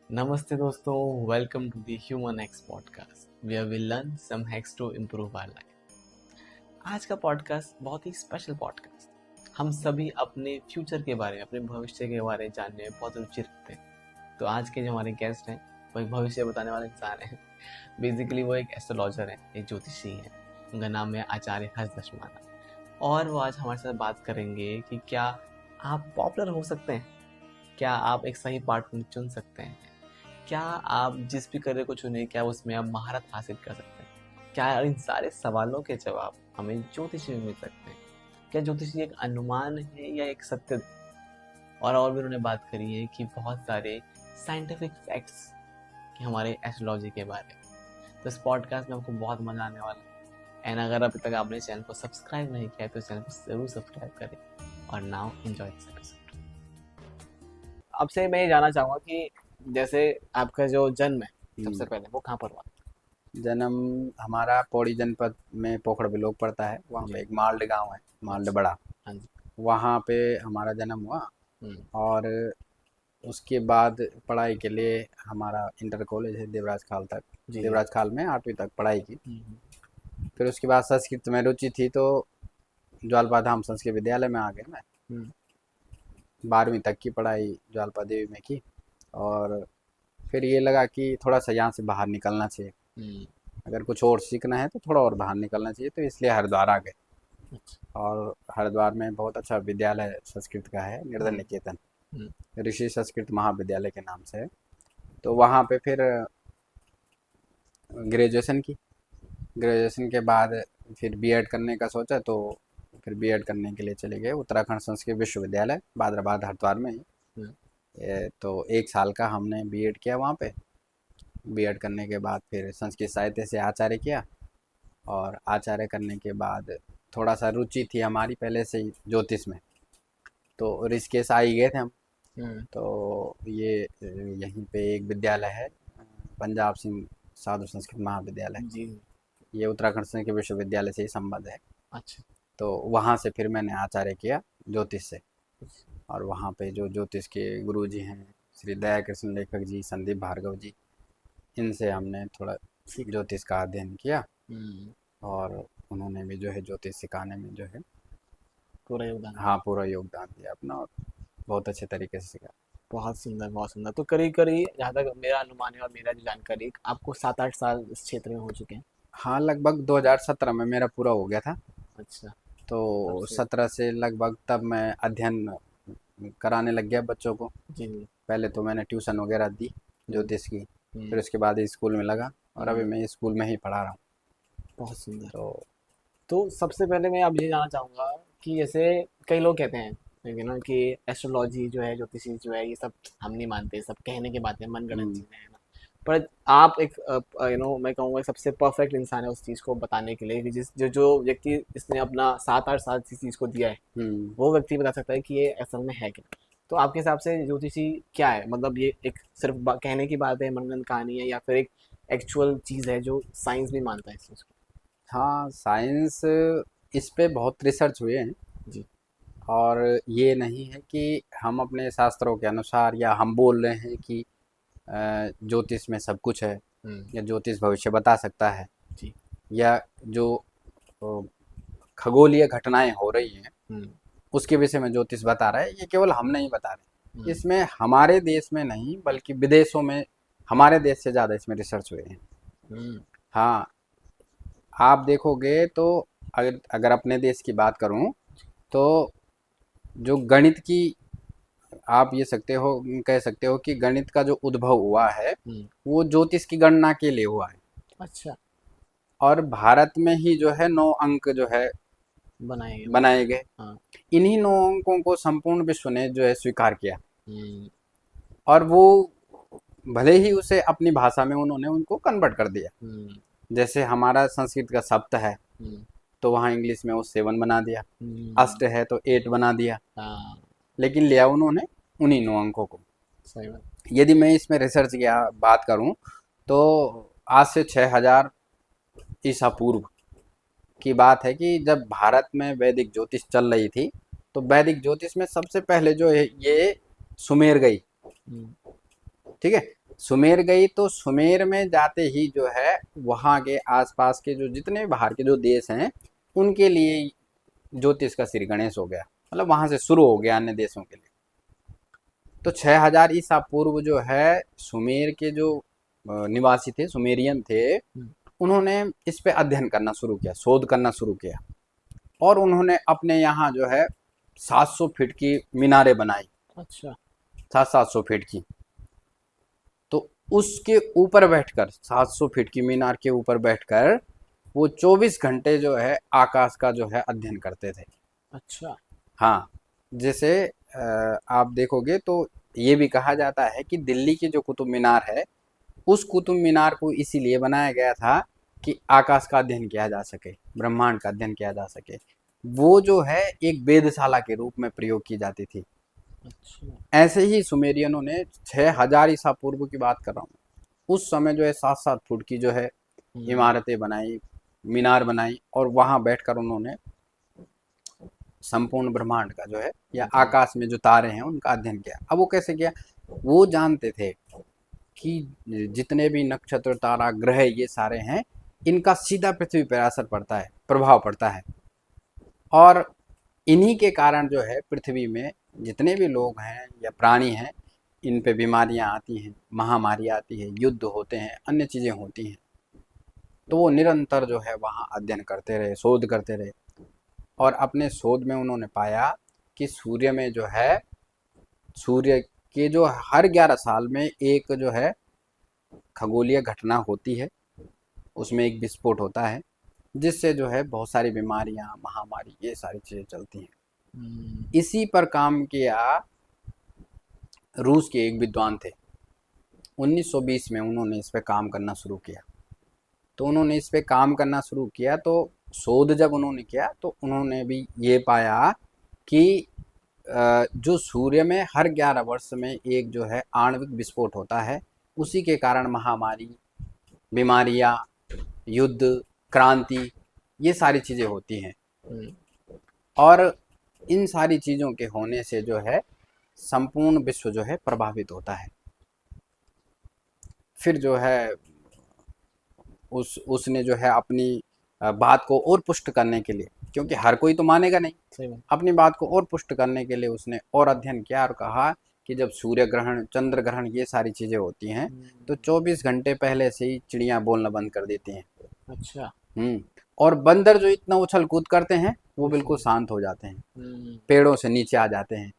नमस्ते दोस्तों, welcome to the human hacks podcast where we learn some hacks to improve our life. आज का podcast बहुत ही special podcast. हम सभी अपने फ्यूचर के बारे में, अपने भविष्य के बारे में जानने में बहुत रुचि रखते हैं। तो आज के जो हमारे गेस्ट हैं वो एक भविष्य बताने वाले इंसान हैं। बेसिकली वो एक एस्ट्रोलॉजर है, एक ज्योतिषी है। उनका नाम है आचार्य हर्ष दशमाना और वो आज हमारे साथ बात करेंगे कि क्या आप पॉपुलर हो सकते हैं, क्या आप एक सही पार्टनर चुन सकते हैं, क्या आप जिस भी करियर को चुने क्या उसमें आप महारत हासिल कर सकते हैं, क्या इन सारे सवालों के जवाब हमें ज्योतिषी में मिल सकते हैं। क्या ज्योतिषी एक अनुमान है या एक सत्य। और भी उन्होंने बात करी है कि बहुत सारे साइंटिफिक फैक्ट्स कि हमारे एस्ट्रोलॉजी के बारे में। तो इस पॉडकास्ट में आपको बहुत मजा आने वाला है। एंड अगर अभी तक आपने चैनल को सब्सक्राइब नहीं किया तो चैनल को जरूर सब्सक्राइब करें। और नाउ एंजॉय दिस एपिसोड। आपसे मैं ये जानना चाहूंगा कि जैसे आपका जो जन्म है सबसे पहले वो कहाँ पर हुआ। जन्म हमारा पौड़ी जनपद में पोखर ब्लॉक पड़ता है। वहाँ पे जी। एक माल्ड गांव है, माल्ड अच्छा। बड़ा। हाँ जी। वहाँ पे हमारा जन्म हुआ। हम्म। और उसके बाद पढ़ाई के लिए हमारा इंटर कॉलेज है देवराज खाल तक। जी जी। देवराज खाल में 8वीं तक पढ़ाई की। हम्म। फिर उसके बाद संस्कृत में रुचि थी तो ज्वालपा धाम संस्कृत विद्यालय में आ गया मैं। हम्म। 12वीं तक की पढ़ाई ज्वालपा देवी में की। और फिर ये लगा कि थोड़ा सा यहाँ से बाहर निकलना चाहिए। हम्म। अगर कुछ और सीखना है तो थोड़ा और बाहर निकलना चाहिए, तो इसलिए हरिद्वार आ गए। अच्छा। और हरिद्वार में बहुत अच्छा विद्यालय संस्कृत का है, निर्दल हम्म। निकेतन हम्म। ऋषि संस्कृत महाविद्यालय के नाम से है। तो वहाँ पे फिर ग्रेजुएशन की। ग्रेजुएशन के बाद फिर बीएड करने का सोचा, तो फिर बीएड करने के लिए चले गए उत्तराखंड संस्कृत विश्वविद्यालय बादराबाद हरिद्वार में ही। हम्म। तो 1 साल का हमने बीएड किया वहाँ पे। बीएड करने के बाद फिर संस्कृत साहित्य से आचार्य किया। और आचार्य करने के बाद थोड़ा सा रुचि थी हमारी पहले से ही ज्योतिष में, तो ऋषिकेश आ ही गए थे हम। हम्म। तो ये यहीं पे एक विद्यालय है, पंजाब सिंह साधु संस्कृत महाविद्यालय। जी। ये उत्तराखंड संस्कृत विश्वविद्यालय से ही संबद्ध है। अच्छा। तो वहाँ से फिर मैंने आचार्य किया ज्योतिष से। और वहाँ पे जो ज्योतिष के गुरु जी हैं, श्री दया कृष्ण लेखक जी, संदीप भार्गव जी, इनसे हमने थोड़ा ठीक। ज्योतिष का अध्ययन किया। हम्म। और उन्होंने भी जो है ज्योतिष सिखाने में जो है, पूरा योगदान हाँ, दिया। पूरा योगदान दिया अपना। और बहुत अच्छे तरीके से सिखाया। बहुत सुंदर, बहुत सुंदर। तो करीब करीब जहाँ तक मेरा अनुमान है और मेरा जो जानकारी, आपको 7-8 साल इस क्षेत्र में हो चुके हैं। हाँ, लगभग 2017 में मेरा पूरा हो गया था। अच्छा। तब तो से। 17 से लगभग तब मैं अध्ययन कराने लग गया बच्चों को। जी जी। पहले तो मैंने ट्यूशन वगैरह दी हम्म। ज्योतिष की। हम्म। फिर उसके बाद स्कूल में लगा। और अभी हम्म। मैं स्कूल में ही पढ़ा रहा हूँ। बहुत सुंदर। तो तो सबसे पहले मैं अब ये जानना चाहूँगा कि जैसे कई लोग कहते हैं ठीक है ना कि एस्ट्रोलॉजी जो है, ज्योतिषी जो है, ये सब हम नहीं मानते, सब कहने की बातें, मनगढ़ंत हम्म, चीज़ें हैं ना। पर आप एक मैं कहूँगा सबसे परफेक्ट इंसान है उस चीज़ को बताने के लिए कि जिस जो जो व्यक्ति इसने अपना 7-8 साल इस चीज़ को दिया है, हम्म। वो व्यक्ति बता सकता है कि ये असल में है क्या। तो आपके हिसाब से ज्योतिषी क्या है? मतलब ये एक सिर्फ कहने की बात है, मनगढ़ंत कहानी है, या फिर एक एक्चुअल चीज़ है जो साइंस भी मानता है इस चीज़ हाँ, साइंस इस पे बहुत रिसर्च हुए हैं। को। जी। और ये नहीं है कि हम अपने शास्त्रों के अनुसार या हम बोल रहे हैं कि ज्योतिष में सब कुछ है, हम्म। या ज्योतिष भविष्य बता सकता है, जी। या जो अ, खगोलीय घटनाएं हो रही हैं हम्म। उसके विषय में ज्योतिष बता रहा है, ये केवल हम नहीं बता रहे। हम्म। इसमें हमारे देश में नहीं बल्कि विदेशों में हमारे देश से ज़्यादा इसमें रिसर्च हुए हैं। हम्म। हाँ, आप देखोगे तो अगर अगर अपने देश की बात करूं तो जो गणित की, आप ये कह सकते हो कि गणित का जो उद्भव हुआ है हम्म। वो ज्योतिष की गणना के लिए हुआ है। अच्छा। और भारत में ही जो है 9 अंक जो है बनाएंगे बनाए बनाएंगे। गए। हाँ। इन्हीं 9 अंकों को संपूर्ण विश्व ने जो है स्वीकार किया। हम्म। और वो भले ही उसे अपनी भाषा में उन्होंने उनको कन्वर्ट कर दिया। हम्म। जैसे हमारा संस्कृत का सप्त है, हम्म। तो वहाँ इंग्लिश में वो 7 बना दिया। हम्म। अष्ट है तो 8 बना दिया। हाँ। लेकिन लिया उन्होंने उन्हीं 9 अंकों को। सही बात। यदि मैं इसमें रिसर्च की बात करूं तो आज से 6000 ईसा पूर्व की बात है कि जब भारत में वैदिक ज्योतिष चल रही थी, तो वैदिक ज्योतिष में सबसे पहले जो है ये सुमेर गई। हम्म। ठीक है। सुमेर गई तो सुमेर में जाते ही जो है वहाँ के आसपास के जो जितने बाहर के जो देश हैं उनके लिए ज्योतिष का श्री गणेश हो गया, मतलब वहाँ से शुरू हो गया अन्य देशों के लिए। तो 6000 ईसा पूर्व जो है सुमेर के जो निवासी थे, सुमेरियन थे, उन्होंने इस पे अध्ययन करना शुरू किया, शोध करना शुरू किया, और उन्होंने अपने यहाँ जो है 700 फीट की मीनारें बनाई। अच्छा। 700 फीट की। तो उसके ऊपर बैठकर, 700 फीट की मीनार के ऊपर बैठकर वो 24 घंटे जो है आकाश का जो है अध्ययन करते थे। अच्छा। हाँ, जैसे आप देखोगे तो ये भी कहा जाता है कि दिल्ली की जो कुतुब मीनार है, उस कुतुब मीनार को इसीलिए बनाया गया था कि आकाश का अध्ययन किया जा सके, ब्रह्मांड का अध्ययन किया जा सके। वो जो है एक वेधशाला के रूप में प्रयोग की जाती थी। अच्छा। ऐसे ही सुमेरियनों ने 6000 ईसा पूर्व की बात कर रहा हूँ, उस समय जो है 7-7 फुट की जो है इमारतें बनाई, मीनार बनाई, और वहां बैठकर उन्होंने संपूर्ण ब्रह्मांड का जो है या आकाश में जो तारे हैं उनका अध्ययन किया। अब वो कैसे किया? वो जानते थे कि जितने भी नक्षत्र, तारा, ग्रह ये सारे हैं, इनका सीधा पृथ्वी पर असर पड़ता है, प्रभाव पड़ता है, और इन्हीं के कारण जो है पृथ्वी में जितने भी लोग हैं या प्राणी हैं, इन पे बीमारियां आती हैं, महामारी आती है, युद्ध होते हैं, अन्य चीज़ें होती हैं। तो वो निरंतर जो है वहाँ अध्ययन करते रहे, शोध करते रहे, और अपने शोध में उन्होंने पाया कि सूर्य में जो है, सूर्य के जो हर 11 साल में एक जो है खगोलीय घटना होती है, उसमें एक विस्फोट होता है, जिससे जो है बहुत सारी बीमारियां, महामारी, ये सारी चीज़ें चलती हैं। इसी पर काम किया रूस के एक विद्वान थे। 1920 में उन्होंने इस पे काम करना शुरू किया। तो उन्होंने इस पे काम करना शुरू किया, तो शोध जब उन्होंने किया तो उन्होंने भी ये पाया कि जो सूर्य में हर 11 वर्ष में एक जो है आणविक विस्फोट होता है, उसी के कारण महामारी, बीमारियां, युद्ध, क्रांति, ये सारी चीज़ें होती हैं। और इन सारी चीज़ों के होने से जो है संपूर्ण विश्व जो है प्रभावित होता है। फिर जो है उसने जो है अपनी बात को और पुष्ट करने के लिए, क्योंकि हर कोई तो मानेगा नहीं, अपनी बात को और पुष्ट करने के लिए उसने और अध्ययन किया और कहा कि जब सूर्य ग्रहण, चंद्र ग्रहण, ये सारी चीज़ें होती हैं तो 24 घंटे पहले से ही चिड़ियाँ बोलना बंद कर देती हैं। अच्छा। और बंदर जो इतना उछल कूद करते हैं वो बिल्कुल शांत हो जाते हैं, पेड़ों से नीचे आ जाते हैं,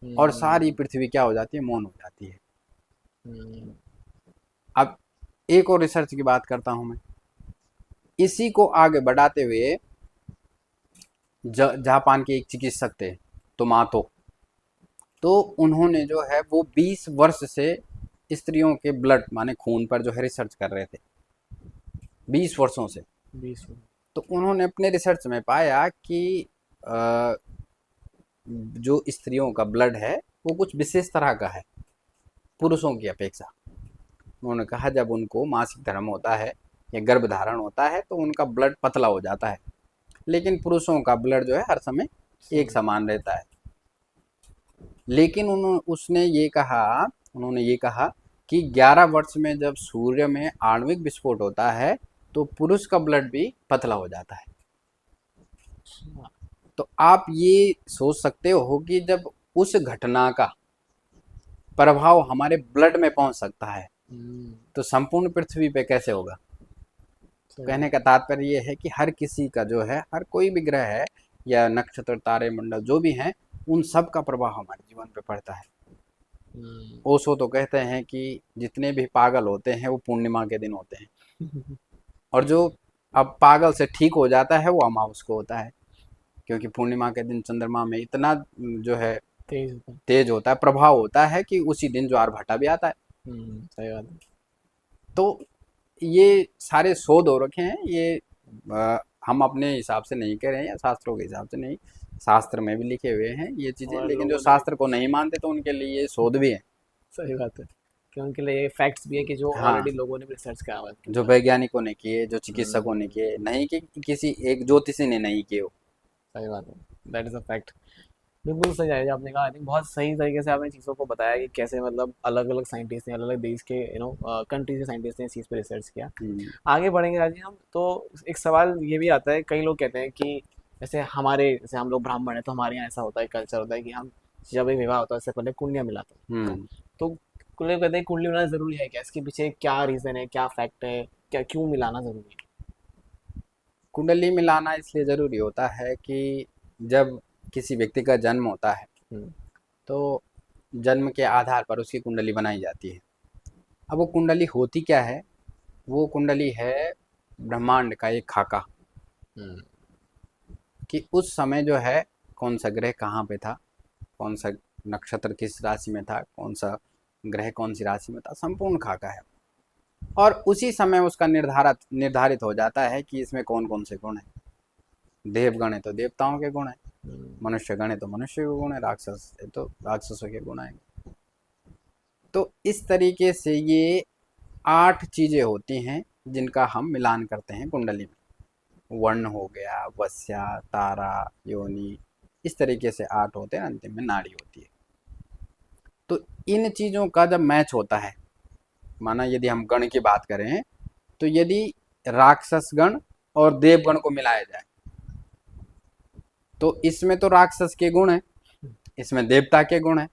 और सारी पृथ्वी क्या हो जाती है? मौन हो जाती है। अब एक और रिसर्च की बात करता हूं मैं, इसी को आगे बढ़ाते हुए जापान के एक चिकित्सक थे तोमातो, तो उन्होंने जो है वो 20 वर्ष से स्त्रियों के ब्लड माने खून पर जो है रिसर्च कर रहे थे, 20 वर्षों से। 20। तो उन्होंने अपने रिसर्च में पाया कि जो स्त्रियों का ब्लड है वो कुछ विशेष तरह का है पुरुषों की अपेक्षा। उन्होंने कहा जब उनको मासिक धर्म होता है या गर्भधारण होता है तो उनका ब्लड पतला हो जाता है, लेकिन पुरुषों का ब्लड जो है हर समय एक समान रहता है। लेकिन उन्होंने ये कहा कि 11 वर्ष में जब सूर्य में आणविक विस्फोट होता है तो पुरुष का ब्लड भी पतला हो जाता है। तो आप ये सोच सकते हो कि जब उस घटना का प्रभाव हमारे ब्लड में पहुंच सकता है तो संपूर्ण पृथ्वी पे कैसे होगा। कहने का तात्पर्य ये है कि हर किसी का जो है, हर कोई भी ग्रह है या नक्षत्र, तारे मंडल जो भी हैं, उन सब का प्रभाव हमारे जीवन पे पड़ता है। ओशो तो कहते हैं कि जितने भी पागल होते हैं वो पूर्णिमा के दिन होते हैं, और जो अब पागल से ठीक हो जाता है वो अमावस को होता है, क्योंकि पूर्णिमा के दिन चंद्रमा में इतना जो है तेज होता है, प्रभाव होता है कि उसी दिन ज्वार भाटा भी आता है। सही बात है। तो ये सारे शोध हो रखे हैं, ये हम अपने हिसाब से नहीं कह रहे हैं या शास्त्रों के हिसाब से नहीं, शास्त्र में भी लिखे हुए हैं ये चीज़ें, लेकिन जो शास्त्र को नहीं मानते तो उनके लिए ये शोध भी है। सही बात है, कि उनके लिए ये फैक्ट्स भी है कि जो ऑलरेडी लोगों ने रिसर्च करा हुआ है, जो वैज्ञानिकों ने किए, जो चिकित्सकों ने किए, नहीं कि किसी एक ज्योतिषी ने नहीं किए हो। सही बात है, दैट इज अ फैक्ट। बिल्कुल सही है आपने कहा। आई थिंक बहुत सही तरीके से आपने चीज़ों को बताया कि कैसे मतलब अलग अलग साइंटिस्ट ने अलग अलग देश के कंट्रीज के साइंटिस्ट ने इस चीज़ पे रिसर्च किया। हम्म। आगे बढ़ेंगे राजी हम तो। एक सवाल ये भी आता है, कई लोग कहते हैं कि जैसे हम लोग ब्राह्मण हैं तो हमारे यहाँ ऐसा होता है, कल्चर होता है कि हम जब भी विवाह होता है उससे पहले कुंडलियाँ मिलाते हैं। हम्म। तो कुछ लोग कहते हैं कुंडली मिलाना ज़रूरी है क्या, इसके पीछे क्या रीज़न है, क्या फैक्ट है, क्या क्यों मिलाना ज़रूरी कुंडली मिलाना इसलिए जरूरी होता है कि जब किसी व्यक्ति का जन्म होता है है? तो जन्म के आधार पर उसकी कुंडली बनाई जाती है। अब वो कुंडली होती क्या है? वो कुंडली है ब्रह्मांड का एक खाका, हम्म। कि उस समय जो है कौन सा ग्रह कहाँ पे था, कौन सा नक्षत्र किस राशि में था, कौन सा ग्रह कौन सी राशि में था, संपूर्ण खाका है। और उसी समय उसका निर्धारित निर्धारित हो जाता है कि इसमें कौन कौन से गुण है। देवगण है तो देवताओं के गुण है, हम्म। मनुष्य गण है तो मनुष्य के गुण है, राक्षस है तो राक्षसों के गुण आएंगे। तो इस तरीके से ये 8 चीजें होती हैं जिनका हम मिलान करते हैं कुंडली में। वर्ण हो गया, वस्या, तारा, योनि, इस तरीके से 8 होते हैं, अंतिम में नाड़ी होती है। तो इन चीजों का जब मैच होता है, माना यदि हम गण की बात करें, तो यदि राक्षस गण और देवगण को मिलाया जाए तो इसमें तो राक्षस के गुण है, इसमें देवता के गुण है।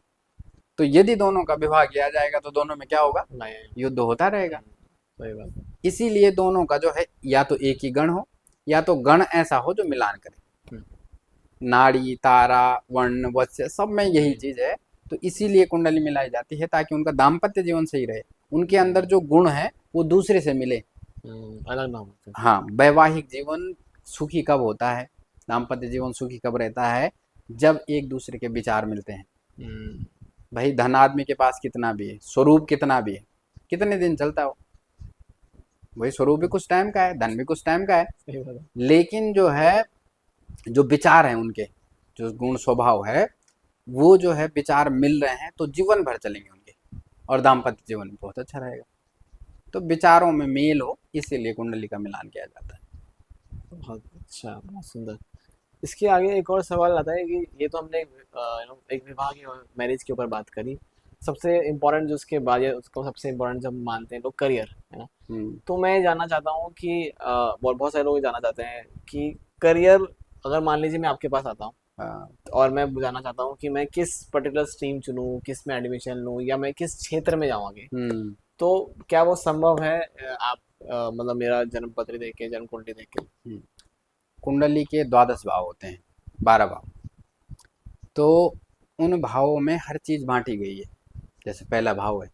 तो यदि दोनों का विवाह किया जाएगा तो दोनों में क्या होगा? नहीं। युद्ध होता रहेगा। सही बात है। इसीलिए दोनों का जो है या तो एक ही गण हो या तो गण ऐसा हो जो मिलान करे। हम्म। नाड़ी, तारा, वर्ण, वत्स्य सब में यही हम्म। चीज है। तो इसीलिए कुंडली मिलाई जाती है ताकि उनका दाम्पत्य जीवन सही रहे, उनके अंदर जो गुण है वो दूसरे से मिले। अलग ना हो। हाँ, वैवाहिक जीवन सुखी कब होता है, दाम्पत्य जीवन सुखी कब रहता है? जब एक दूसरे के विचार मिलते हैं। हम्म। भाई धन आदमी के पास कितना भी है, स्वरूप कितना भी है, कितने दिन चलता हो? वही स्वरूप भी कुछ टाइम का है, धन भी कुछ टाइम का है। सही बात है। लेकिन जो है, जो विचार है उनके, जो गुण स्वभाव है, वो जो है विचार मिल रहे हैं तो जीवन भर चलेंगे उनके, और दाम्पत्य जीवन बहुत अच्छा रहेगा। तो विचारों में मेल हो, इसीलिए कुंडली का मिलान किया जाता है। बहुत अच्छा, बहुत सुंदर। इसके आगे एक और सवाल आता है कि ये तो हमने एक विवाह की मैरिज के ऊपर बात करी। सबसे इम्पोर्टेंट जो उसके बाद या उसको सबसे इम्पोर्टेंट जब मानते हैं लोग, करियर है ना। हम्म। तो मैं जानना चाहता हूँ कि बहुत बहुत सारे लोग जानना चाहते हैं कि करियर, अगर मान लीजिए मैं आपके पास आता हूँ हाँ। और मैं जानना चाहता हूँ कि मैं किस पर्टिकुलर स्ट्रीम चुनूँ, किस में एडमिशन लूँ, या मैं किस क्षेत्र में जाऊँ आगे, हम्म। तो क्या वो संभव है? आप मतलब मेरा जन्म पत्री देख के, जन्म कुंडली देख के? हम्म। कुंडली के 12 भाव होते हैं, 12 भाव। तो उन भावों में हर चीज बांटी गई है। जैसे पहला भाव है,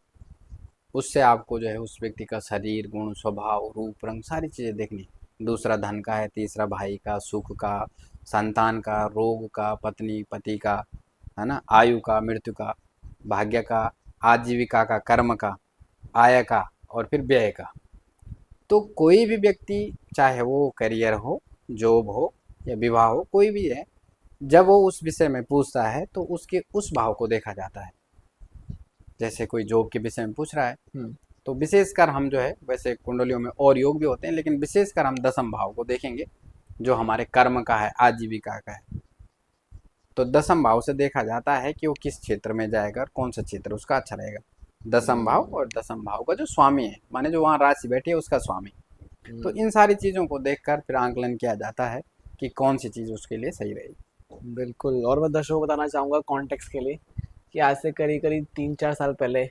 उससे आपको जो है उस व्यक्ति का शरीर, गुण, स्वभाव, रूप, रंग, सारी चीजें देखनी। दूसरा धन का है, तीसरा भाई का, सुख का, संतान का, रोग का, पत्नी पति का, है ना, आयु का, मृत्यु का, भाग्य का, आजीविका का, कर्म का, आय का, और फिर व्यय का। तो कोई भी व्यक्ति, चाहे वो करियर हो, जॉब हो, या विवाह हो, कोई भी है, जब वो उस विषय में पूछता है तो उसके उस भाव को देखा जाता है। जैसे कोई जॉब के विषय में पूछ रहा है हम्म। तो विशेषकर हम जो है, वैसे कुंडलियों में और योग भी होते हैं लेकिन विशेषकर हम 10 भाव को देखेंगे, जो हमारे कर्म का है, आजीविका का है। तो 10 भाव से देखा जाता है कि वो किस क्षेत्र में जाएगा और कौन सा क्षेत्र उसका अच्छा रहेगा। 10 भाव, और 10 भाव का जो स्वामी है, माने जो वहाँ राशि बैठी है उसका स्वामी। तो हम्म। इन सारी चीज़ों को देखकर फिर आंकलन किया जाता है कि कौन सी चीज़ उसके लिए सही रहेगी। बिल्कुल। और मैं दर्शकों को बताना चाहूँगा कॉन्टेक्स्ट के लिए कि आज से करीब करीब 3-4 साल पहले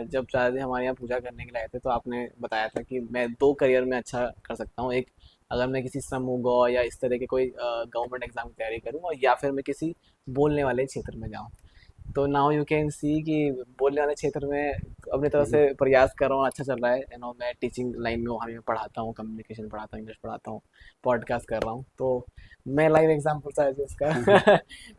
जब चाचा हमारे यहाँ पूजा करने के लिए आए थे तो आपने बताया था कि मैं दो करियर में अच्छा कर सकता हूँ। एक, अगर मैं किसी समूह गौ या इस तरह के कोई गवर्नमेंट एग्जाम की तैयारी करूँ, और या फिर मैं किसी बोलने वाले क्षेत्र में जाऊँ। तो नाउ यू कैन सी कि बोलने वाले क्षेत्र में अपनी तरफ से प्रयास कर रहा हूँ, अच्छा चल रहा है। मैं टीचिंग लाइन में वहाँ भी पढ़ाता हूँ, कम्युनिकेशन पढ़ाता हूँ, इंग्लिश पढ़ाता हूँ, पॉडकास्ट कर रहा हूँ। तो मैं लाइव एग्जाम्पल था इसका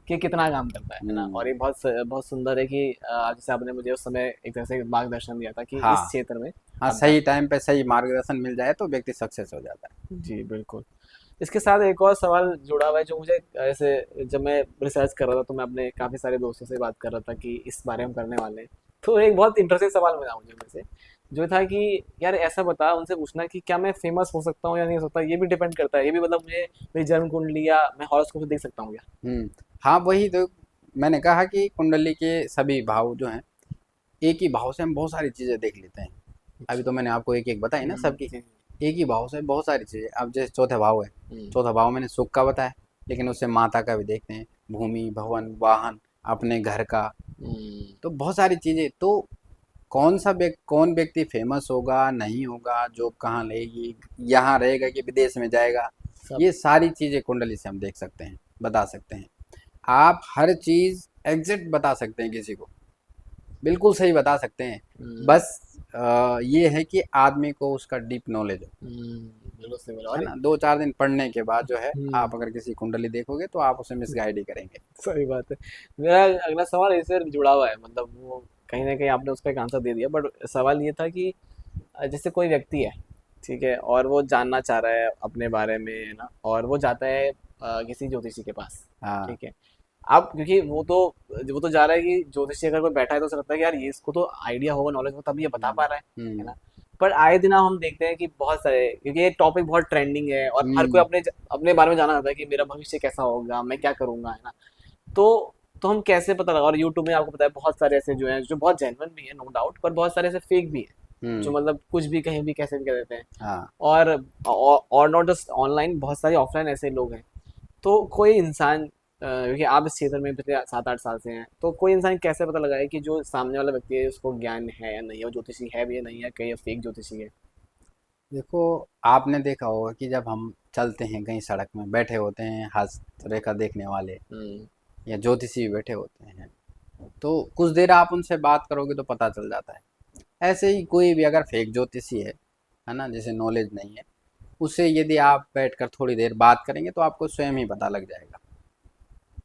कि कितना काम करता है ना। और ये बहुत सुंदर है कि जैसे आपने मुझे उस समय एक तरह से मार्गदर्शन दिया था कि इस हाँ। क्षेत्र में हाँ, आप जा सही सकते टाइम पे सही मार्गदर्शन मिल जाए तो व्यक्ति सक्सेस हो जाता है। हैं। जी बिल्कुल। इसके साथ एक और सवाल जुड़ा हुआ है जो मुझे ऐसे, जब मैं रिसर्च कर रहा था तो मैं अपने काफ़ी सारे दोस्तों से बात कर रहा था कि इस बारे में करने वाले हैं। तो एक बहुत इंटरेस्टिंग सवाल मिला मुझे में से, जो था कि यार ऐसा बता, उनसे पूछना कि क्या मैं फेमस हो सकता हूँ या नहीं हो सकता, ये भी डिपेंड करता है। ये भी मतलब मुझे मेरी जन्म कुंडली या मैं हॉरोस्कोप से देख सकता हूँ क्या? हम्म। हाँ, वही तो मैंने कहा कि कुंडली के सभी भाव जो हैं, एक ही भाव से हम बहुत सारी चीज़ें देख लेते हैं। अभी तो मैंने आपको एक एक बताई ना सबकी, जी, एक ही भाव से बहुत सारी चीज़ें। अब जैसे चौथा भाव है, हम्म, चौथा भाव मैंने सुख का बताया, लेकिन उससे माता का भी देखते हैं, भूमि, भवन, वाहन, अपने घर का, हम्म, तो बहुत सारी चीज़ें। तो कौन व्यक्ति फेमस होगा, नहीं होगा, जॉब कहाँ लेगी, यहाँ रहेगा कि विदेश में जाएगा, सब ये सारी चीज़ें कुंडली से हम देख सकते हैं, बता सकते हैं। आप हर चीज़ एग्जैक्ट बता सकते हैं किसी को, बिल्कुल सही बता सकते हैं। हम्म, बस ये है कि आदमी को उसका डीप नॉलेज हो, बिल्कुल सही बोला। है और ना। 2-4 दिन पढ़ने के बाद जो है, हम्म, आप अगर किसी कुंडली देखोगे तो आप उसे मिसगाइड ही करेंगे। सही बात है। मेरा अगला सवाल इससे जुड़ा हुआ है, मतलब वो कहीं ना कहीं आपने उसका एक आंसर दे दिया, बट सवाल ये था कि जैसे कोई व्यक्ति है, ठीक है, और वो जानना चाह रहा है अपने बारे में, है ना, और वो जाता है किसी ज्योतिषी के पास, हाँ। ठीक है। अब क्योंकि वो तो जा रहा है कि ज्योतिषी अगर कोई बैठा है तो उसे लगता है कि यार ये इसको तो आइडिया होगा, नॉलेज हो, तब ये बता हम्म। पा रहा है हम्म। ना। पर आए दिन हम देखते हैं कि बहुत सारे, क्योंकि ये टॉपिक बहुत ट्रेंडिंग है और हर कोई हम्म। अपने अपने बारे में जानना चाहता है कि मेरा भविष्य कैसा होगा, मैं क्या करूंगा, है ना। तो तो हम कैसे पता लगा, और यूट्यूब में आपको पता है बहुत सारे ऐसे जो हैं जो बहुत जेन्युइन भी है, नो डाउट, पर बहुत सारे ऐसे फेक भी है जो हम्म। मतलब कुछ भी कहीं भी कैसे भी कर देते हैं। हाँ। और और नॉट जस्ट ऑनलाइन, बहुत सारे ऑफलाइन ऐसे लोग हैं। तो कोई इंसान क्योंकि आप इस क्षेत्र में पिछले 7-8 साल से हैं, तो कोई इंसान कैसे पता लगाए कि जो सामने वाला व्यक्ति है उसको ज्ञान है या नहीं है, वो ज्योतिषी है भी या नहीं है, कहीं फेक ज्योतिषी है। देखो, आपने देखा होगा कि जब हम चलते हैं कहीं सड़क में, बैठे होते हैं हस्तरेखा देखने वाले हम्म, या ज्योतिषी भी बैठे होते हैं, तो कुछ देर आप उनसे बात करोगे तो पता चल जाता है। ऐसे ही कोई भी अगर फेक ज्योतिषी है ना, जिसे नॉलेज नहीं है, उससे यदि आप बैठकर थोड़ी देर बात करेंगे तो आपको स्वयं ही पता लग जाएगा।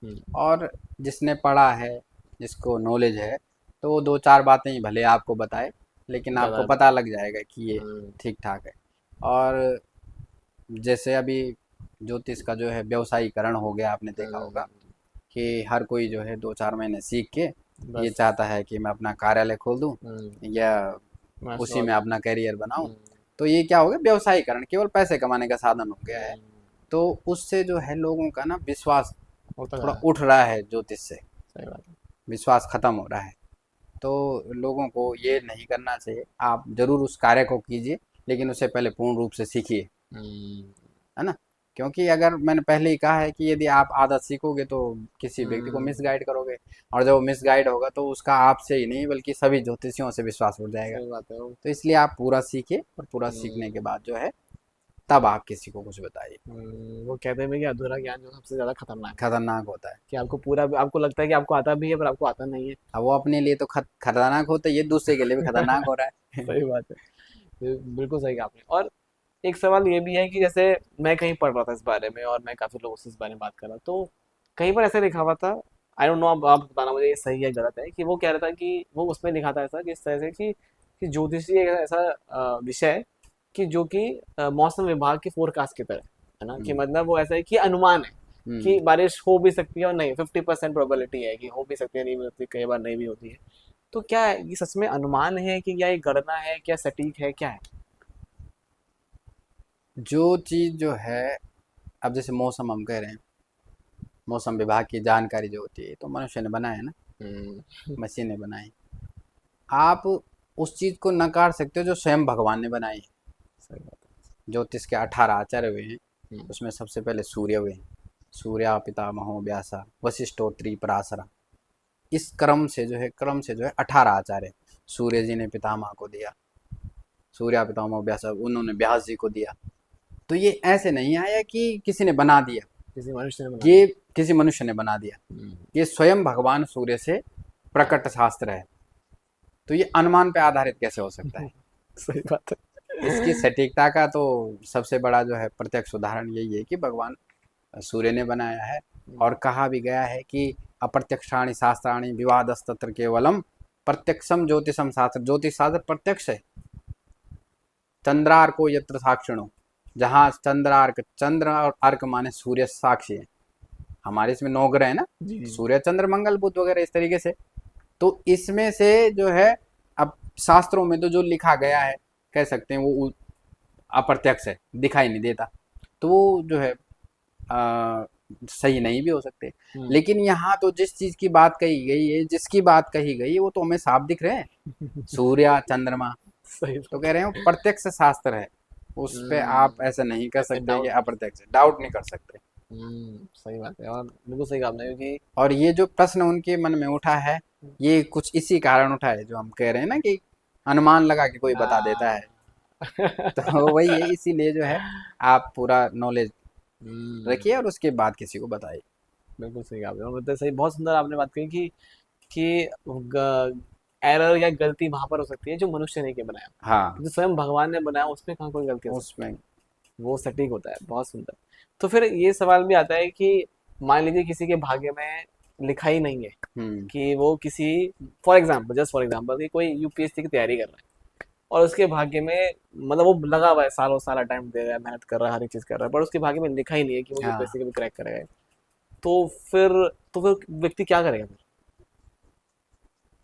हम्म, और जिसने पढ़ा है, जिसको नॉलेज है, तो वो 2-4 बातें ही भले आपको बताए, लेकिन ज्यादा आपको बता। पता लग जाएगा कि ये ठीक ठाक है। और जैसे अभी ज्योतिष का जो है व्यवसायीकरण हो गया, आपने देखा होगा कि हर कोई जो है 2-4 महीने सीख के ये बस। चाहता है कि मैं अपना कार्यालय खोल दूं या मैं उसी में सॉल्व। अपना करियर बनाऊं। तो ये क्या हो गया, व्यवसायीकरण केवल पैसे कमाने का साधन हो गया है। तो उससे जो है लोगों का ना विश्वास होता जा थोड़ा रहा है। उठ रहा है ज्योतिष से, सही बात है। विश्वास खत्म हो रहा है। तो लोगों को ये नहीं करना चाहिए। आप जरूर उस कार्य को कीजिए, लेकिन उसे पहले पूर्ण रूप से सीखिए, हम्म, है ना। क्योंकि अगर मैंने पहले ही कहा है कि यदि आप आदत सीखोगे तो किसी व्यक्ति को मिसगाइड करोगे, और जब वो मिसगाइड होगा तो उसका आपसे ही नहीं बल्कि सभी ज्योतिषियों से विश्वास उठ जाएगा। सही बात है। तो इसलिए आप पूरा सीखिए, और पूरा सीखने के बाद जो है तब आप किसी को कुछ बताइए। वो कहते हैं कि अधूरा ज्ञान जो सबसे ज्यादा खतरनाक है, खतरनाक होता है। कि आपको पूरा, आपको लगता है कि आपको आता भी है पर आपको आता नहीं है। अब वो अपने लिए तो खतरनाक होता है, ये दूसरे के लिए भी खतरनाक हो रहा है। सही बात है। बिल्कुल सही कहा आपने। और एक सवाल ये भी है कि जैसे मैं कहीं पढ़ रहा था इस बारे में और मैं काफी लोगों से इस बारे में बात कर रहा, तो कहीं पर ऐसे लिखा हुआ था, आई डोंट नो, आप बताना मुझे ये सही है गलत है, कि वो कह रहा था कि वो उसमें लिखा था ऐसा कि इस तरह से कि ज्योतिषी एक ऐसा विषय है कि जो कि मौसम विभाग की फोरकास्ट की तरह है ना, कि हम्म। मतलब वो ऐसा है कि अनुमान है कि हम्म। बारिश हो भी सकती है और नहीं, 50% प्रोबेबिलिटी है कि हो भी सकती है, नहीं भी होती, कई बार नहीं भी होती है। तो क्या है, ये सच में अनुमान है कि क्या ये गणना है, क्या सटीक है, क्या है? जो चीज़ जो है, अब जैसे मौसम हम कह रहे हैं, मौसम विभाग की जानकारी जो होती है तो मनुष्य ने बनाया है ना, हम्म, मशीन ने बनाई। आप उस चीज़ को नकार सकते हो जो स्वयं भगवान ने बनाई है। सही बात ज्योतिष के 18 आचार्य हुए हैं, है। उसमें सबसे पहले सूर्य हुए हैं। सूर्या पितामहो व्यासा वशिष्ठो त्रिपराशरा, इस क्रम से जो है 18 आचार्य। सूर्य जी ने पितामह को दिया, सूर्या पितामह व्यासा उन्होंने व्यास जी को दिया। तो ये ऐसे नहीं आया कि किसी ने बना दिया, किसी मनुष्य ने बना ये दिया। किसी मनुष्य ने बना दिया, हम्म, ये स्वयं भगवान सूर्य से प्रकट शास्त्र है। तो ये अनुमान पे आधारित कैसे हो सकता है। सही बात है। इसकी सटीकता का तो सबसे बड़ा जो है प्रत्यक्ष उदाहरण यही है कि भगवान सूर्य ने बनाया है। और कहा भी गया है कि अप्रत्यक्षाणि शास्त्राणि विवादस्तत्र केवलम प्रत्यक्षम ज्योतिषम शास्त्र, ज्योतिष शास्त्र प्रत्यक्ष है। चंद्रार्को यत्र साक्षिणो, जहाँ चंद्रार्क, चंद्र और अर्क माने सूर्य साक्षी है। हमारे इसमें 9 ग्रह है ना, जी, जी। सूर्य चंद्र मंगल बुध वगैरह इस तरीके से। तो इसमें से जो है, अब शास्त्रों में तो जो लिखा गया है, कह सकते हैं वो अप्रत्यक्ष है, दिखाई नहीं देता। तो वो जो है सही नहीं भी हो सकते। हम्म। लेकिन यहाँ तो जिस चीज की बात कही गई है, जिसकी बात कही गई है, वो तो हमें साफ दिख रहे हैं। सूर्य, चंद्रमा। सही तो बात कह रहे हैं वो प्रत्यक्ष शास्त्र है, उस पे आप हम्म। ऐसा नहीं कर ऐसे सकते कि डाउट नहीं कर अप्रत्यक्ष, डाउट नहीं कर सकते। सही बात है, और बिल्कुल सही कहा आपने, क्योंकि और ये जो प्रश्न उनके मन में उठा है, ये कुछ इसी कारण उठा है जो हम कह रहे हैं ना कि अनुमान लगा के कोई बता देता है। हाँ। तो वही है, इसीलिए जो है आप पूरा नॉलेज रखिए हम्म। और उसके बाद किसी को बताइए। बिल्कुल सही कहा आपने, और मतलब सही, बहुत सुंदर आपने बात कही कि एरर या गलती वहां पर हो सकती है जो मनुष्य ने के बनाया, हाँ, जो स्वयं भगवान ने बनाया उसमें कहाँ कोई गलती हो सकती है। उसमें। वो सटीक होता है, बहुत सुंदर। तो फिर ये सवाल भी आता है कि मान लीजिए किसी के भाग्य में लिखा ही नहीं है हम्म। कि वो किसी, for example, just for example, कि कोई यूपीएससी की तैयारी कर रहा है और उसके भाग्य में, मतलब वो लगा हुआ है, सालों साल अटेम्प्ट दे रहा है, मेहनत कर रहा है, हर एक चीज कर रहा है, पर उसके भाग्य में लिखा ही नहीं है कि वो हाँ, यूपीएससी का भी क्रैक करेगा। तो फिर तो फिर व्यक्ति क्या करेगा फिर?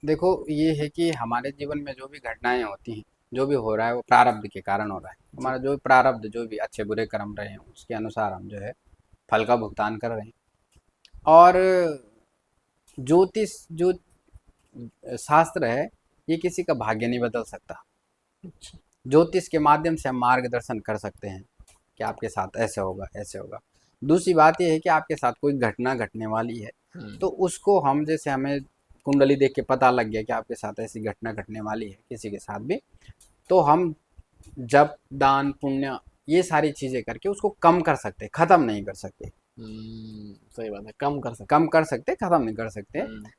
देखो ये है कि हमारे जीवन में जो भी घटनाएं होती हैं, जो भी हो रहा है वो प्रारब्ध के कारण हो रहा है। जी। हमारा जो भी प्रारब्ध, जो भी अच्छे बुरे कर्म रहे हैं, उसके अनुसार हम जो है फल का भुगतान कर रहे हैं। और ज्योतिष जो शास्त्र है, ये किसी का भाग्य नहीं बदल सकता। अच्छा। ज्योतिष के माध्यम से हम मार्गदर्शन कर सकते हैं कि आपके साथ ऐसे होगा, ऐसे होगा। दूसरी बात यह है कि आपके साथ कोई घटना घटने वाली है, हम्म। तो उसको हम, जैसे हमें कुंडली देख के पता लग गया कि आपके साथ ऐसी घटना घटने वाली है किसी के साथ भी, तो हम जप, दान, पुण्य, ये सारी चीज़ें करके उसको कम कर सकते, ख़त्म नहीं कर सकते। सही बात है, कम कर सकते कम हैं। कर सकते, ख़त्म नहीं कर सकते। हम्म।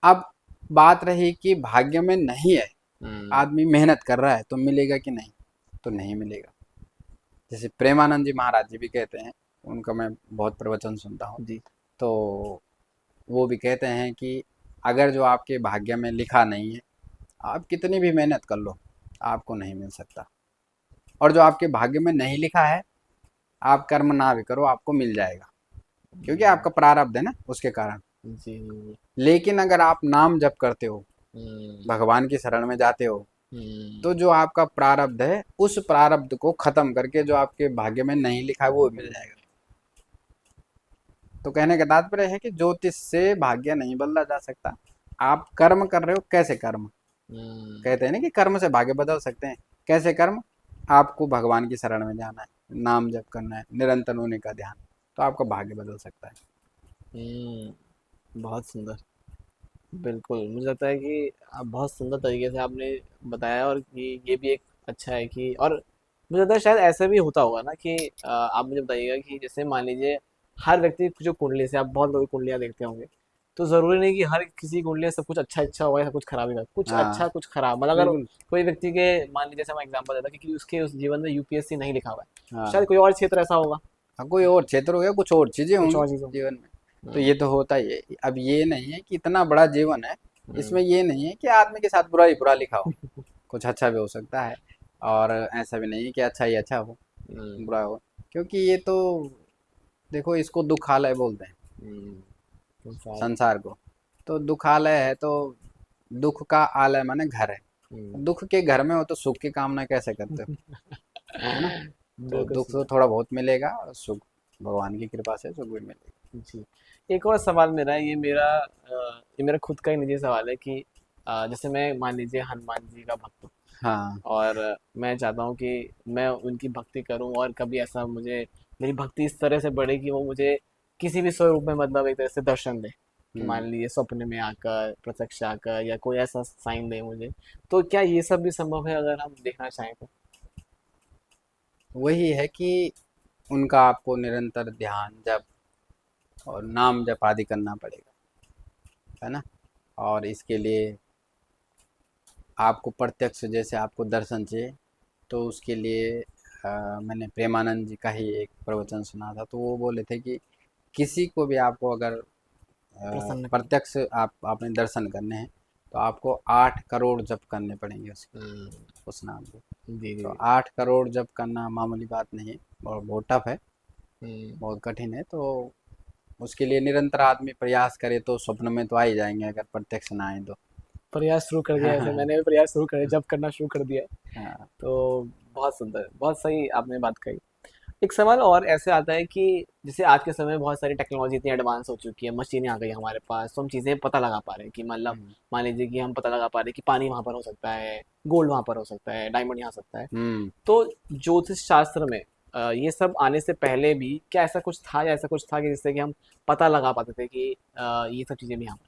अब बात रही कि भाग्य में नहीं है, हम्म। आदमी मेहनत कर रहा है तो मिलेगा कि नहीं? तो नहीं मिलेगा। जैसे प्रेमानंद जी महाराज जी भी कहते हैं, उनका मैं बहुत प्रवचन सुनता हूँ। जी। तो वो भी कहते हैं कि अगर जो आपके भाग्य में लिखा नहीं है, आप कितनी भी मेहनत कर लो, आपको नहीं मिल सकता। और जो आपके भाग्य में नहीं लिखा है, आप कर्म ना भी करो, आपको मिल जाएगा, क्योंकि हम्म। आपका प्रारब्ध है ना, उसके कारण। जी। लेकिन अगर आप नाम जप करते हो, हम्म। भगवान की शरण में जाते हो, हम्म। तो जो आपका प्रारब्ध है, उस प्रारब्ध को खत्म करके जो आपके भाग्य में नहीं लिखा है वो मिल जाएगा। तो कहने का तात्पर्य है कि ज्योतिष से भाग्य नहीं बदला जा सकता। आप कर्म कर रहे हो, कैसे कर्म? हम्म। कहते हैं ना कि कर्म से भाग्य बदल सकते हैं। कैसे कर्म? आपको भगवान की शरण में जाना है, नाम जप करना है, निरंतर होने का ध्यान, तो आपका भाग्य बदल सकता है। बहुत सुंदर। बिल्कुल, मुझे लगता है कि आप बहुत सुंदर तरीके से आपने बताया, और ये भी एक अच्छा है कि, और मुझे लगता है शायद ऐसा भी होता होगा ना कि आप मुझे बताइएगा कि जैसे मान लीजिए हर व्यक्ति जो कुंडली से, आप बहुत लोग कुंडलियाँ देखते होंगे, तो ज़रूरी नहीं कि हर किसी कुंडली में सब कुछ अच्छा अच्छा होगा या सब कुछ खराब ही होगा, कुछ हाँ, अच्छा कुछ खराब, मतलब अगर बिल्कुल। कोई व्यक्ति के, मान लीजिए जैसे मैं एग्जांपल देता कि उसके उस जीवन में यूपीएससी नहीं लिखा हुआ है, तो हाँ, शायद कोई और क्षेत्र ऐसा होगा, हाँ, कोई और क्षेत्र हो गया, कुछ और चीजें कुछ होंगी और चीज़ होगी। जीवन में। तो हम्म। ये तो होता ही है। अब ये नहीं है कि इतना बड़ा जीवन है, हम्म। इसमें ये नहीं है कि आदमी के साथ बुरा ही बुरा लिखा हो। कुछ अच्छा भी हो सकता है, और ऐसा भी नहीं है कि अच्छा ही अच्छा हो, हम्म। बुरा हो। क्योंकि ये तो, देखो, इसको दुखालय बोलते हैं, हम्म। संसार। संसार को। तो दुखालय है तो दुख का आलय माने घर है। हम्म। दुख के घर में हो तो सुख की कामना कैसे करते हो? है ना? तो बिल्कुल दुख सही तो बात। थोड़ा बहुत मिलेगा, और सुख भगवान की कृपा से सुख भी मिलेगा। जी। एक और सवाल मेरा है, ये मेरा खुद का ही निजी सवाल है कि जैसे मैं मान लीजिए हनुमान जी का भक्त हूँ, हाँ, और मैं चाहता हूँ कि मैं उनकी भक्ति करूँ, और कभी ऐसा मुझे, मेरी भक्ति इस तरह से बढ़े कि वो मुझे किसी भी स्वरूप में, मतलब एक तरह से दर्शन दे, कि मान हम्म। लीजिए स्वप्न में आकर, प्रत्यक्ष आकर, या कोई ऐसा साइन दे मुझे। तो क्या ये सब भी संभव है अगर हम देखना चाहें तो? वही है कि उनका आपको निरंतर ध्यान जप और नाम जप आदि करना पड़ेगा, है ना? और इसके लिए आपको प्रत्यक्ष, जैसे आपको दर्शन चाहिए, तो उसके लिए मैंने प्रेमानंद जी का ही एक प्रवचन सुना था, तो वो बोले थे कि किसी को भी आपको अगर प्रसन्न करना। प्रत्यक्ष आप आपने दर्शन करने हैं, तो आपको 8 करोड़ जप करने पड़ेंगे उसके, हम्म। उस नाम के। जी जी तो जी। 8 करोड़ जप करना मामूली बात नहीं है, और बहुत टफ है, हम्म। बहुत कठिन है। तो उसके लिए निरंतर आदमी प्रयास करे तो स्वप्न में तो आ ही जाएंगे, अगर प्रत्यक्ष ना आए तो। प्रयास शुरू कर दिया है, ऐसे मैंने भी प्रयास शुरू कर जब करना शुरू कर दिया है। हाँ, तो बहुत सुंदर, बहुत सही आपने बात कही। एक सवाल और ऐसे आता है कि जैसे आज के समय में बहुत सारी टेक्नोलॉजी इतनी एडवांस हो चुकी है, मशीनें आ गई हमारे पास, तो हम चीज़ें पता लगा पा रहे हैं कि मतलब हम्म। मान लीजिए कि हम पता लगा पा रहे हैं कि पानी वहाँ पर हो सकता है, गोल्ड वहाँ पर हो सकता है, डायमंड यहाँ हो सकता है। हम्म। तो ज्योतिष शास्त्र में ये सब आने से पहले भी क्या ऐसा कुछ था, या ऐसा कुछ था कि जिससे कि हम पता लगा पाते थे कि ये सब चीज़ें भी यहाँ पर।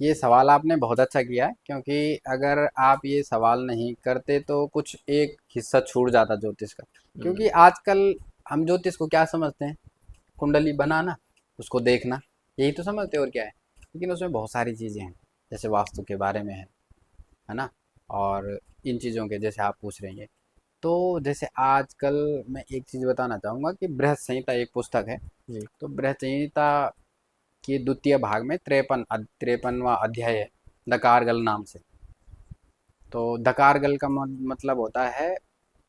ये सवाल आपने बहुत अच्छा किया है, क्योंकि अगर आप ये सवाल नहीं करते तो कुछ एक हिस्सा छूट जाता ज्योतिष का। हम्म। क्योंकि आजकल हम ज्योतिष को क्या समझते हैं? कुंडली बनाना, उसको देखना, यही तो समझते हैं, और क्या है। लेकिन उसमें बहुत सारी चीज़ें हैं, जैसे वास्तु के बारे में है ना। और इन चीज़ों के जैसे आप पूछ रही हैं, तो जैसे आजकल मैं एक चीज़ बताना चाहूँगा कि बृहत संहिता एक पुस्तक है। जी। तो बृहत संहिता के द्वितीय भाग में 53वां अध्याय है, दकारगल नाम से। तो दकारगल का मतलब होता है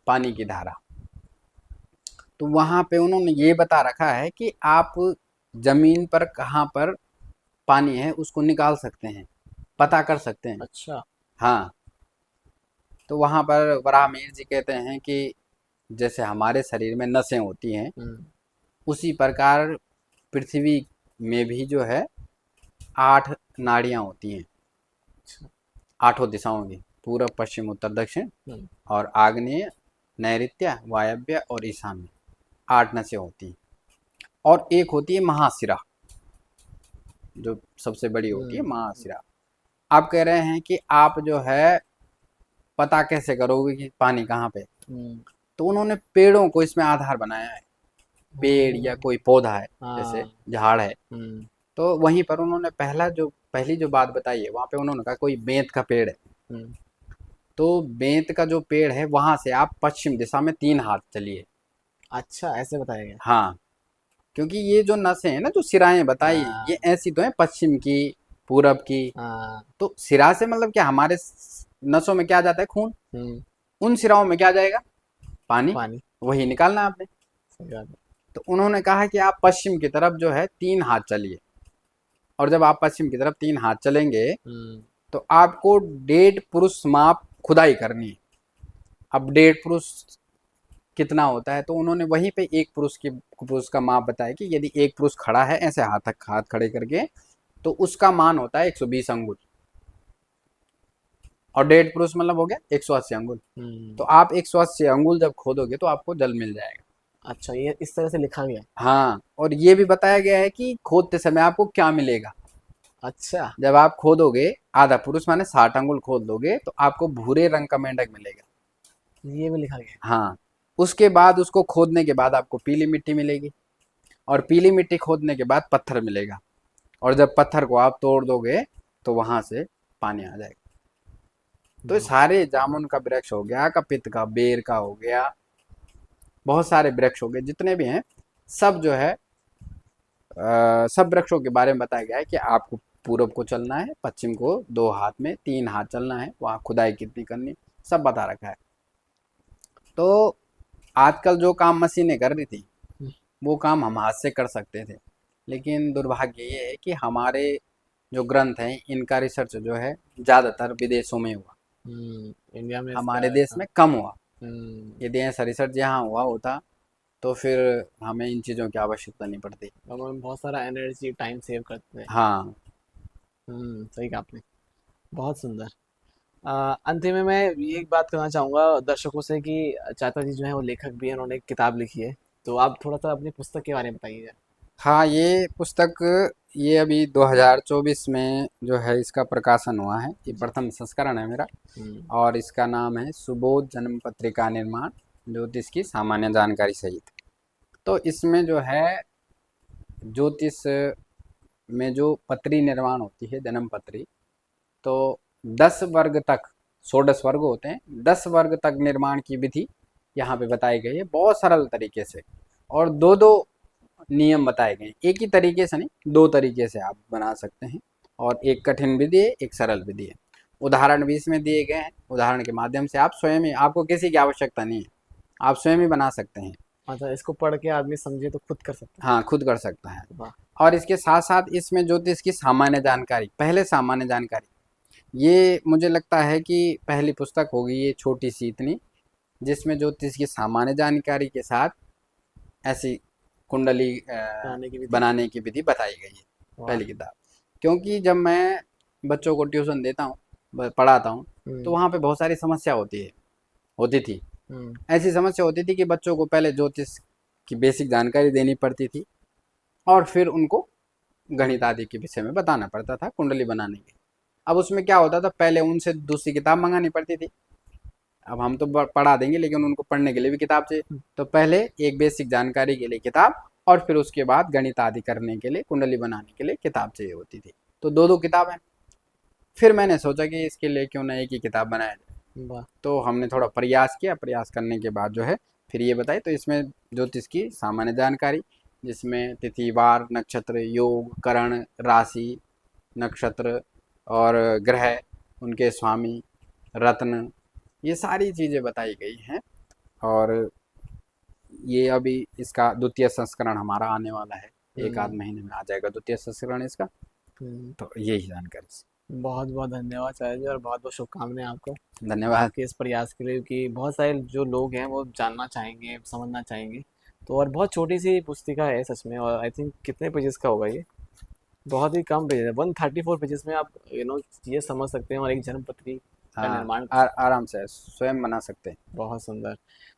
पानी की धारा। तो वहाँ पे उन्होंने ये बता रखा है कि आप जमीन पर कहाँ पर पानी है उसको निकाल सकते हैं, पता कर सकते हैं। अच्छा। हाँ। तो वहाँ पर वराहमिहिर जी कहते हैं कि जैसे हमारे शरीर में नसें होती हैं, हम्म। उसी प्रकार पृथ्वी में भी जो है 8 नाड़ियाँ होती हैं, अच्छा। आठों दिशाओं की, पूर्व पश्चिम उत्तर दक्षिण, हम्म। और आग्नेय, नैऋत्य, वायव्य और ईशान्य, 8 नसें होती हैं। और एक होती है महाशिरा, जो सबसे बड़ी होती है हम्म। महाशिरा। आप कह रहे हैं कि आप जो है पता कैसे करोगे कि पानी कहाँ पे? हम्म। तो उन्होंने पेड़ों को इसमें आधार बनाया है। पेड़ या ओह। कोई पौधा है, जैसे हाँ। झाड़ है, हम्म। तो वहीं पर उन्होंने पहली जो बात बताई है, वहाँ पे उन्होंने कहा कोई बेंत का पेड़ है। हम्म। तो बेंत का जो पेड़ है वहां से आप पश्चिम दिशा में 3 हाथ चलिए। अच्छा, ऐसे बताया गया। हाँ। क्योंकि ये जो नसें हैं ना, जो सिराएं बताई हैं, ये हाँ। ऐसी तो हैं पश्चिम की, पूरब की। हाँ। तो सिरा से मतलब क्या, हमारे नसों में क्या जाता है? खून। हम्म। उन सिराओं में क्या जाएगा? पानी। पानी। वही निकालना आपने। सही बात है। तो उन्होंने कहा कि आप पश्चिम की तरफ जो है 3 हाथ चलिए। और जब आप पश्चिम की तरफ 3 हाथ चलेंगे, हम्म। तो आपको 1.5 पुरुष माप खुदाई करनी है। अब 1.5 पुरुष कितना होता है? तो उन्होंने वहीं पे एक पुरुष का माप बताया कि यदि एक पुरुष खड़ा है ऐसे हाथ खड़े करके, तो उसका मान होता है 120 अंगुल। और 1.5 पुरुष मतलब हो गया 180 अंगुल। तो हम्म। आप 180 अंगुल जब खोदोगे तो आपको जल मिल जाएगा। अच्छा, ये इस तरह से लिखा गया है। हाँ, और ये भी बताया गया है कि खोदते समय आपको क्या मिलेगा। अच्छा। जब आप खोदोगे, आधा पुरुष माने 60 अंगुल खोद दोगे, तो आपको भूरे रंग का मेंढक मिलेगा। ये भी लिखा गया है। हाँ। उसके बाद उसको खोदने के बाद आपको पीली मिट्टी मिलेगी, और पीली मिट्टी खोदने के बाद पत्थर मिलेगा। और जब पत्थर को आप तोड़ दोगे, तो वहां से पानी आ जाएगा। तो ये वाह। सारे, जामुन का वृक्ष हो गया, कपित का, बेर का हो गया, बहुत सारे वृक्ष हो गए जितने भी हैं, सब जो है सब वृक्षों के बारे में बताया गया है कि आपको पूरब को चलना है, पश्चिम को 2 हाथ में 3 हाथ चलना है, वहाँ खुदाई कितनी करनी, सब बता रखा है। तो आजकल जो काम मशीनें कर रही थी, वो काम हम हाथ से कर सकते थे। लेकिन दुर्भाग्य ये है कि हमारे जो ग्रंथ हैं, इनका रिसर्च जो है ज़्यादातर विदेशों में हुआ, इंडिया में इसका हमारे देश इतना। में कम हुआ। हम्म। यदि ऐसा रिसर्च यहाँ हुआ होता, तो फिर हमें इन चीज़ों की आवश्यकता नहीं पड़ती। और हम बहुत सारा एनर्जी टाइम सेव करते हैं। हाँ। सही कहा आपने। बहुत सुंदर। अंतिम में मैं ये एक बात करना चाहूँगा दर्शकों से कि चाचा जी जो है वो लेखक भी हैं, उन्होंने एक किताब लिखी है। तो आप थोड़ा सा अपनी पुस्तक के बारे में बताइए जरा। हाँ, ये पुस्तक, ये अभी 2024 में जो है इसका प्रकाशन हुआ है, ये जी। प्रथम संस्करण है मेरा। हम्म। और इसका नाम है सुबोध जन्म पत्रिका निर्माण, ज्योतिष की सामान्य जानकारी सहित। तो इसमें जो है ज्योतिष में जो पत्री निर्माण होती है, जन्म पत्री, तो 10 वर्ग तक, 16 वर्ग होते हैं, 10 वर्ग तक निर्माण की विधि यहाँ पे बताई गई है, बहुत सरल तरीके से। और दो दो नियम बताए गए हैं, एक ही तरीके से नहीं, 2 तरीके से आप बना सकते हैं। और एक कठिन विधि है, एक सरल विधि है। उदाहरण भी इसमें दिए गए हैं, उदाहरण के माध्यम से आप स्वयं ही, आपको किसी की आवश्यकता नहीं है, आप स्वयं ही बना सकते हैं। अच्छा, इसको पढ़ के आदमी समझे तो खुद कर सकता हाँ, खुद कर सकता है। है। वाह। और इसके साथ साथ इसमें ज्योतिष की सामान्य जानकारी, पहले सामान्य जानकारी, ये मुझे लगता है कि पहली पुस्तक होगी ये छोटी सी इतनी, जिसमें ज्योतिष की सामान्य जानकारी के साथ ऐसी कुंडली बनाने की विधि बताई गई है, पहली किताब। क्योंकि जब मैं बच्चों को ट्यूशन देता हूँ, पढ़ाता हूँ, तो वहाँ पे बहुत सारी समस्या होती थी। ऐसी समस्या होती थी कि बच्चों को पहले ज्योतिष की बेसिक जानकारी देनी पड़ती थी और फिर उनको गणित आदि के विषय में बताना पड़ता था कुंडली बनाने की। अब उसमें क्या होता था, पहले उनसे दूसरी किताब मंगानी पड़ती थी। अब हम तो पढ़ा देंगे लेकिन उनको पढ़ने के लिए भी किताब चाहिए, तो पहले एक बेसिक जानकारी के लिए किताब और फिर उसके बाद गणित आदि करने के लिए, कुंडली बनाने के लिए किताब चाहिए होती थी। तो दो दो किताबें। फिर मैंने सोचा कि इसके लिए क्यों ना एक ही किताब बनाया जाए। तो हमने थोड़ा प्रयास किया, प्रयास करने के बाद जो है फिर ये बताई। तो इसमें ज्योतिष की सामान्य जानकारी, जिसमें तिथि, वार, नक्षत्र, योग, करण, राशि, नक्षत्र और ग्रह, उनके स्वामी, रत्न, ये सारी चीज़ें बताई गई हैं। और ये अभी इसका द्वितीय संस्करण हमारा आने वाला है, एक आध महीने में आ जाएगा द्वितीय संस्करण इसका। तो यही जानकारी। बहुत बहुत धन्यवाद चाचा जी, और बहुत बहुत शुभकामनाएं आपको धन्यवाद। आपके इस प्रयास के लिए, कि बहुत सारे जो लोग हैं वो जानना चाहेंगे, समझना चाहेंगे। तो और बहुत छोटी सी पुस्तिका है सच में, और आई थिंक कितने पेजेस का होगा ये? बहुत ही कम पेज है, 134 पेजेस में आप ये समझ सकते हैं और एक जन्म पत्री का हाँ, निर्माण कर सकते आराम से स्वयं बना सकते हैं। हैं। बहुत सुंदर।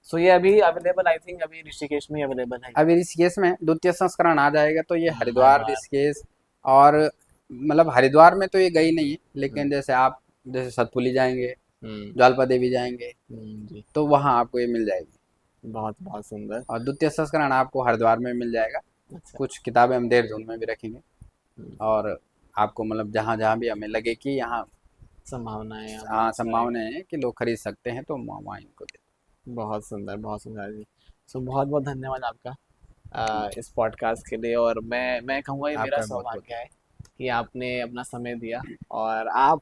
सो ये अभी अवेलेबल, आई थिंक अभी ऋषिकेश में अवेलेबल है ये। अभी ऋषिकेश में द्वितीय संस्करण आ जाएगा, तो ये हरिद्वार, हरिद्वार। ऋषिकेश और मतलब हरिद्वार में तो ये गई नहीं है, लेकिन जैसे आप जैसे सतपुली जाएंगे, हम्म। ज्वालपा देवी जाएंगे, जी। तो वहाँ आपको ये मिल जाएगी। बहुत बहुत सुंदर। और द्वितीय संस्करण आपको हरिद्वार में मिल जाएगा। अच्छा। कुछ किताबें हम देहरादून में भी रखेंगे। हम्म, और आपको मतलब जहाँ जहाँ भी हमें लगे कि यहाँ संभावनाएं हाँ अच्छा रहेगा। संभावना है कि लोग खरीद सकते हैं, तो वहाँ इनको दे। बहुत सुंदर, बहुत सुंदर जी। सो बहुत बहुत धन्यवाद आपका इस पॉडकास्ट के लिए। और मैं कहूँगा ये मेरा आपका बहुत बहुत सौभाग्य है कि आपने अपना समय दिया, और आप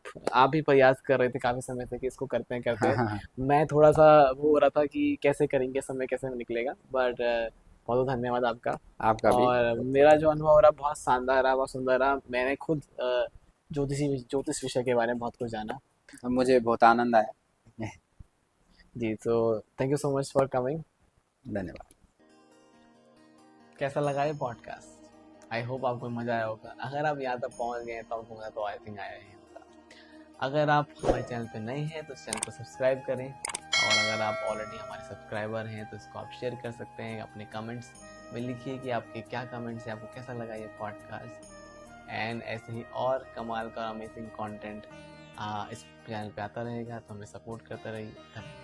भी प्रयास कर रहे थे काफ़ी समय से कि इसको करते हैं करते हाँ हैं। हाँ हाँ। मैं थोड़ा सा वो हो रहा था कि कैसे करेंगे, समय कैसे निकलेगा, बट बहुत बहुत धन्यवाद आपका। आपका भी और बहुत बहुत मेरा जो धन्यवाद। अनुभव रहा बहुत शानदार रहा, बहुत सुंदर रहा। मैंने खुद ज्योतिष विषय के बारे में बहुत कुछ जाना। मुझे बहुत आनंद आया। जी, तो thank you so much for coming. धन्यवाद। कैसा लगा ये पॉडकास्ट? आई होप आपको मज़ा आया होगा। अगर आप यहाँ तक पहुँच गए तो आपको मज़ा तो आई थिंक आया ही होगा। अगर आप हमारे चैनल पे नए हैं तो इस चैनल को सब्सक्राइब करें, और अगर आप ऑलरेडी हमारे सब्सक्राइबर हैं तो इसको आप शेयर कर सकते हैं। अपने कमेंट्स में लिखिए कि आपके क्या कमेंट्स हैं, आपको कैसा लगा ये पॉडकास्ट। एंड ऐसे ही और कमाल का अमेजिंग कंटेंट इस चैनल पे आता रहेगा, तो हमें सपोर्ट करते रहिए। धन्यवाद।